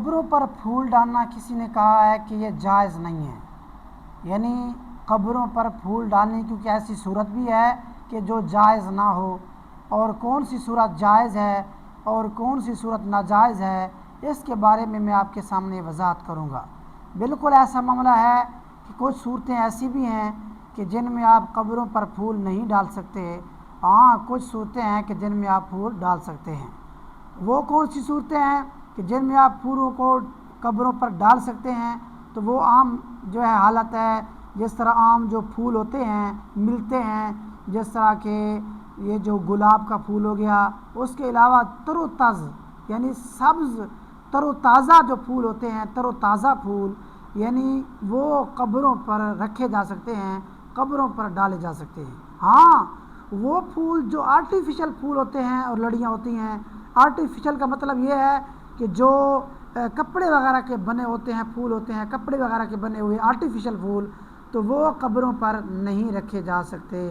قبروں پر پھول ڈالنا کسی نے کہا ہے کہ یہ جائز نہیں ہے، یعنی قبروں پر پھول ڈالنے کیونکہ ایسی صورت بھی ہے کہ جو جائز نہ ہو، اور کون سی صورت جائز ہے اور کون سی صورت ناجائز ہے اس کے بارے میں آپ کے سامنے وضاحت کروں گا۔ بالکل ایسا معاملہ ہے کہ کچھ صورتیں ایسی بھی ہیں کہ جن میں آپ قبروں پر پھول نہیں ڈال سکتے، ہاں کچھ صورتیں ہیں کہ جن میں آپ پھول ڈال سکتے ہیں۔ وہ کون سی صورتیں ہیں کہ جن میں آپ پھولوں کو قبروں پر ڈال سکتے ہیں؟ تو وہ عام جو ہے حالت ہے، جس طرح عام جو پھول ہوتے ہیں ملتے ہیں، جس طرح کہ یہ جو گلاب کا پھول ہو گیا، اس کے علاوہ تر و تازہ یعنی سبز تر و تازہ جو پھول ہوتے ہیں، تر و تازہ پھول، یعنی وہ قبروں پر رکھے جا سکتے ہیں، قبروں پر ڈالے جا سکتے ہیں۔ ہاں وہ پھول جو آرٹیفیشل پھول ہوتے ہیں اور لڑیاں ہوتی ہیں، آرٹیفیشل کا مطلب یہ ہے کہ جو کپڑے وغیرہ کے بنے ہوتے ہیں، پھول ہوتے ہیں کپڑے وغیرہ کے بنے ہوئے آرٹیفیشل پھول، تو وہ قبروں پر نہیں رکھے جا سکتے۔